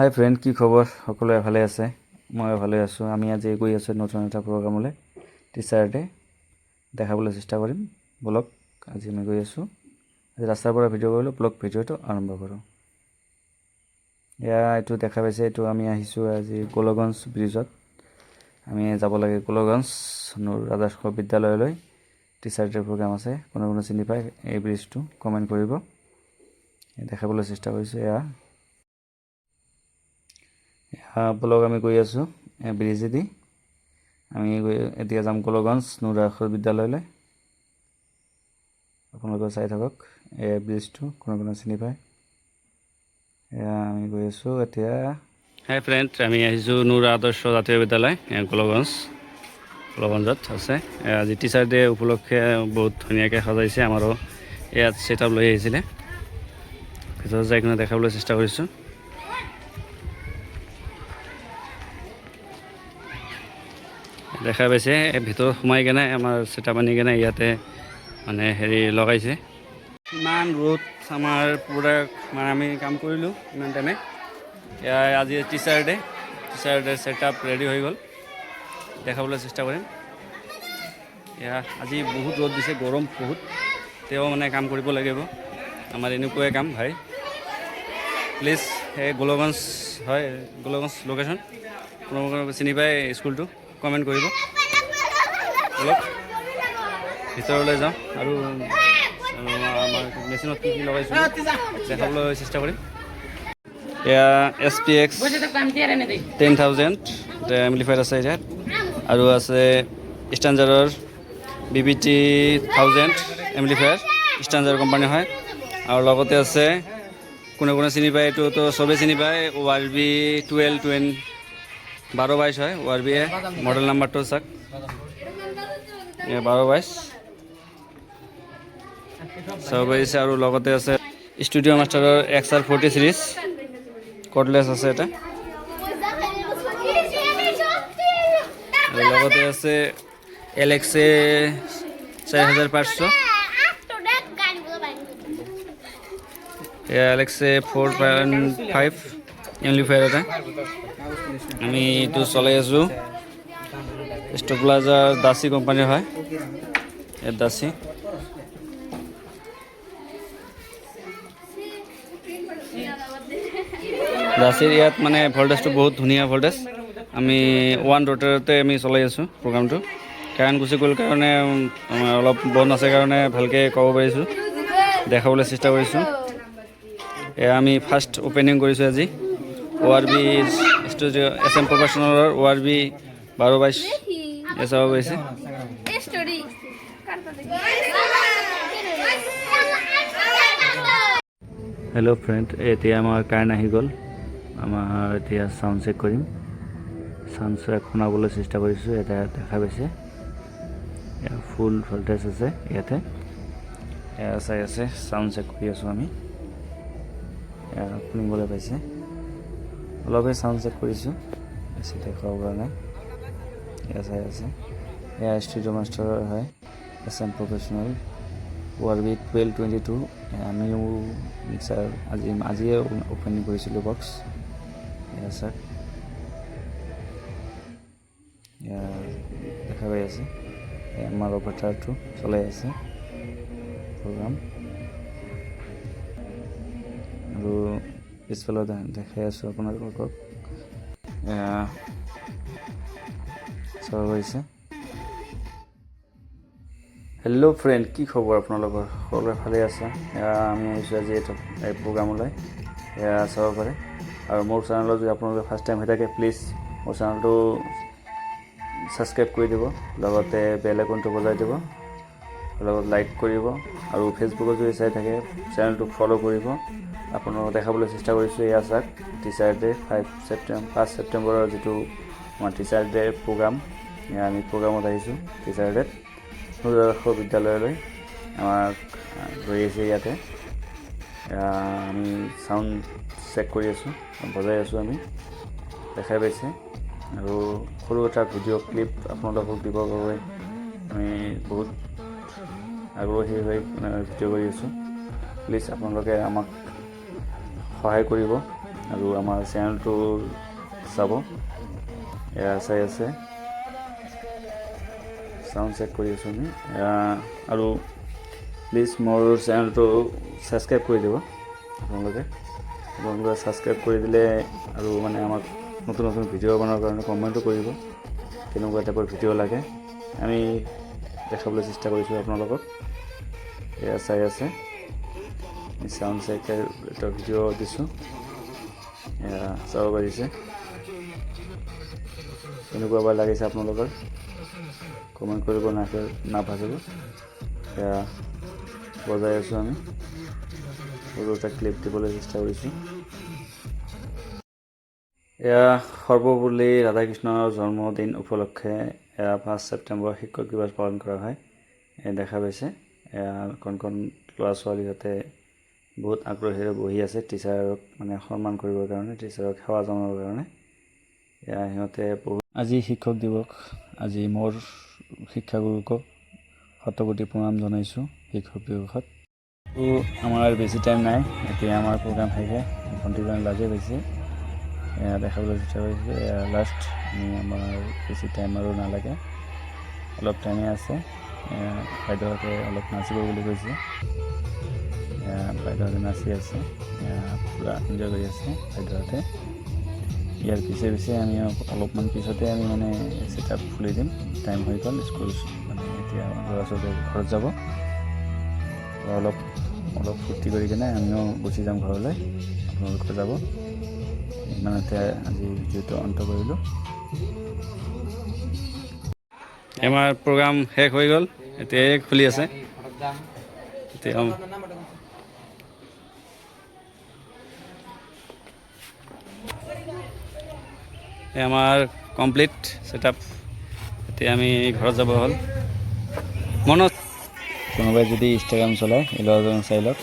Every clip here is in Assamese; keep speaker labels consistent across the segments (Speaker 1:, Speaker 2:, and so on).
Speaker 1: হাই ফ্ৰেণ্ড, কি খবৰ? সকলোৱে ভালে আছে? মই ভালে আছোঁ। আমি আজি গৈ আছোঁ নতুন এটা প্ৰগ্ৰামলৈ, টিচাৰ ডে দেখাবলৈ চেষ্টা কৰিম। ব্লগ আজি আমি গৈ আছোঁ। আজি ৰাস্তাৰ পৰা ভিডিঅ' কৰিলোঁ, ব্লগ ভিডিঅ'টো আৰম্ভ কৰোঁ। এইটো দেখা পাইছে, এইটো আমি আহিছোঁ আজি গোলগঞ্জ ব্ৰিজত। আমি যাব লাগে গোলগঞ্জ নুৰ আদৰ্শ বিদ্যালয়লৈ। টিচাৰ ডে প্ৰগ্ৰাম আছে। কোনে কোনে চিনি পায় এই ব্ৰিজটো কমেণ্ট কৰিব। দেখাবলৈ চেষ্টা কৰিছোঁ। ব্লগ আমি গৈ আছোঁ ব্ৰিজেদি। আমি এতিয়া যাম গোলগঞ্জ নুৰ আদৰ্শ বিদ্যালয়লৈ। আপোনালোকে চাই থাকক এই ব্ৰিজটো, কোনে কোনে চিনি পায়। আমি গৈ আছোঁ এতিয়া। হাই ফ্ৰেণ্ড, আমি আহিছোঁ নুৰ আদৰ্শ জাতীয় বিদ্যালয় গোলগঞ্জত আছে। আজি টিচাৰ ডে উপলক্ষে বহুত ধুনীয়াকৈ সজাইছে। আমাৰো ইয়াত ছেট আপ লৈ আহিছিলে। ভিতৰত যাই কিনে দেখাবলৈ চেষ্টা কৰিছোঁ। দেখা পাইছে ভিতৰত সোমাই কেনে আমাৰ ছেট আপ আনি কেনে ইয়াতে মানে লগাইছে। ইমান ৰ'দ আমাৰ পূৰা আমি কাম কৰিলোঁ ইমান টাইমে। আজি teacher day set up ready হৈ গ'ল, দেখাবলৈ চেষ্টা কৰিম। আজি বহুত ৰ'দ দিছে, গৰম বহুত, তেওঁ মানে কাম কৰিব লাগিব। আমাৰ এনেকুৱাই কাম ভাই। প্লিজ গোলগঞ্জ হয়, গোলগঞ্জ লোকেশ্যন। কোনোবা চিনি পায় স্কুলটো কমেণ্ট কৰিব। অলপ ভিতৰলৈ যাওঁ আৰু আমাৰ মেচিনত কি কি লগাইছোঁ দেখাবলৈ চেষ্টা কৰিম। SPX 10,000 এমপ্লিফায়াৰ আছে ইয়াত, আৰু আছে ষ্টেঞ্জাৰৰ BBT 1000 এমপ্লিফায়াৰ, ষ্টেঞ্জাৰ কোম্পানী হয়। আৰু লগতে আছে, কোনে কোনে চিনি পায়, এইটোতো চবেই চিনি পায়, ORB 1222 হয়। ORB মডেল নাম্বাৰটো চাওক, 1222 চাব পাৰিছে। আৰু লগতে আছে ষ্টুডিঅ' মাষ্টাৰৰ XR40 চিৰিজ কৰ্ডলেছ আছে এটা। আৰু লগতে আছে LXA 4500, LXA 4.5 এমপ্লিফায়াৰ এটা। আমি এইটো চলাই আছোঁ, ষ্টেবিলাইজাৰ দাসী কোম্পানীৰ হয়। দাসী দাসীৰ ইয়াত মানে ভল্টেজটো বহুত ধুনীয়া ভল্টেজ। আমি 1 ৰোটাৰতে আমি চলাই আছোঁ প্ৰগ্ৰামটো। কাৰেণ্ট গুচি গ'ল কাৰণে অলপ বন্ধ আছে কাৰণে ভালকৈ ক'ব পাৰিছোঁ, দেখাবলৈ চেষ্টা কৰিছোঁ। আমি ফাৰ্ষ্ট অপেনিং কৰিছোঁ আজি ORB ষ্টুডিঅ' SM প্ৰফেশ্যনেলৰ ORB 1222 চাব পাৰিছে। হেল্ল' ফ্ৰেণ্ড, এতিয়া আমাৰ কাৰেণ্ট আহি গ'ল। আমাৰ এতিয়া চাউণ্ড চেক কৰিম। চাউণ্ড চেক শুনাবলৈ চেষ্টা কৰিছোঁ। এটা দেখা পাইছে ফুল ভল্টেজ আছে ইয়াতে। চাই আছে, চাউণ্ড চেক কৰি আছোঁ আমি। শুনিবলৈ পাইছে, অলপহে চাউণ্ড চেক কৰিছোঁ, বেছি দেখাব পৰা নাই। চাই আছে, ষ্টুডিঅ' মাষ্টাৰৰ হয়, SM প্ৰফেশ্যনেল ORB 1222। আমিও মিক্সাৰ আজিয়ে অপেনিং কৰিছিলোঁ বক্স। চাওক, দেখা পাই আছে আমাৰ অপাৰেটৰটো চলাই আছে প্ৰগ্ৰাম। আৰু পিছফালে দেখাই আছোঁ আপোনালোকক, চাব পাৰিছে। হেল্ল' ফ্ৰেণ্ড, কি খবৰ আপোনালোকৰ? সকলোৱে ভালে আছে? আমি আহিছোঁ আজি এই প্ৰগ্ৰামলৈ, চাব পাৰে। আৰু মোৰ চেনেলত যদি আপোনালোকে ফাৰ্ষ্ট টাইম হৈ থাকে, প্লিজ মোৰ চেনেলটো ছাবস্ক্ৰাইব কৰি দিব, লগতে বেল আইকনটো বজাই দিব, লগত লাইক কৰিব। আৰু ফেচবুকত যদি চাই থাকে চেনেলটো ফ'ল' কৰিব। আপোনালোকক দেখাবলৈ চেষ্টা কৰিছোঁ। চাওক, টিচাৰ ডে 5 ছেপ্টেম্বৰৰ যিটো আমাৰ টিচাৰ ডে প্ৰগ্ৰাম, আমি প্ৰগ্ৰামত আহিছোঁ টিচাৰ ডেত নুৰ আদৰ্শ বিদ্যালয়লৈ। আমাক লৈ আহিছে ইয়াতে। আমি চাউণ্ড চেক কৰি আছোঁ, বজাই আছোঁ আমি, দেখাই পাইছে। আৰু সৰু এটা ভিডিঅ' ক্লিপ আপোনালোকক দিবৰ বাবে আমি বহুত আগ্ৰহী হৈ ভিডিঅ' কৰি আছোঁ। প্লিজ আপোনালোকে আমাক সহায় কৰিব আৰু আমাৰ চেনেলটো চাব। এয়া চাই আছে, চাউণ্ড চেক কৰি আছোঁ আমি। আৰু প্লিজ মোৰ চেনেলটো ছাবস্ক্ৰাইব কৰি দিব আপোনালোকে ছাবস্ক্ৰাইব কৰি দিলে আৰু মানে আমাক নতুন নতুন ভিডিঅ' বনোৱাৰ কাৰণে কমেণ্টো কৰিব কেনেকুৱা টাইপৰ ভিডিঅ' লাগে, আমি দেখাবলৈ চেষ্টা কৰিছোঁ আপোনালোকক। এয়া চাই আছে, চাউণ্ড চেক এটা ভিডিঅ' দিছোঁ, এয়া চাব পাৰিছে। কেনেকুৱা বা লাগিছে আপোনালোকৰ কমেণ্ট কৰিব নাভাবিব। এয়া বজাই আছোঁ আমি, সৰু এটা ক্লিপ দিবলৈ চেষ্টা কৰিছোঁ। এয়া সৰ্বপল্লী ৰাধাকৃষ্ণৰ জন্মদিন উপলক্ষে 5 ছেপ্টেম্বৰ শিক্ষক দিৱস পালন কৰা হয়। দেখা পাইছে কণ কণ ল'ৰা ছোৱালীহঁতে বহুত আগ্ৰহেৰে বহি আছে টিচাৰক মানে সন্মান কৰিবৰ কাৰণে, টিচাৰক সেৱা জনাবৰ কাৰণে। সিহঁতে আজি শিক্ষক দিৱস, আজি মোৰ শিক্ষাগুৰুকক শতকোটি প্ৰণাম জনাইছোঁ শিক্ষক দিৱসত। আমাৰ বেছি টাইম নাই, এতিয়া আমাৰ প্ৰগ্ৰাম শেষে, ঘণ্টিজন বাজে বেছি। দেখাবলৈ চেষ্টা কৰিছোঁ। লাষ্ট আমাৰ বেছি টাইম আৰু নালাগে, অলপ টাইমে আছে। বাইদেউহঁতে অলপ নাচিব বুলি কৈছে, বাইদেউহঁতে নাচি আছে, পূৰা এনজয় কৰি আছে বাইদেউহঁতে। ইয়াৰ পিছে পিছে আমি অলপমান পিছতে আমি মানে ছেটআপ খুলি দিম, টাইম হৈ গ'ল স্কুল মানে এতিয়া ল'ৰা ছোৱালী ঘৰত যাব। অলপ ফূৰ্তি কৰি কিনে আমিও গুচি যাম ঘৰলৈ, আপোনালোকে যাব। ইমানতে আজি ভিডিঅ'টো অন্ত কৰিলোঁ। আমাৰ প্ৰগ্ৰাম শেষ হৈ গ'ল, এতিয়া খুলি আছে। এতিয়া আমাৰ কমপ্লিট ছেটআপ, এতিয়া আমি ঘৰত যাব হ'ল। মনত কোনোবাই যদি ইনষ্টাগ্ৰাম চলায় এই ল'ৰাজন চাই লওক,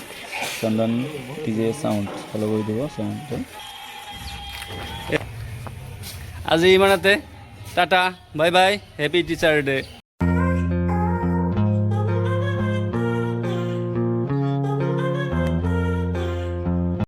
Speaker 1: চন্দন DJ চাউণ্ড ফ'ল' কৰি দিব চেনেলটো। আজি ইমানতে, tata bye bye, happy teacher day.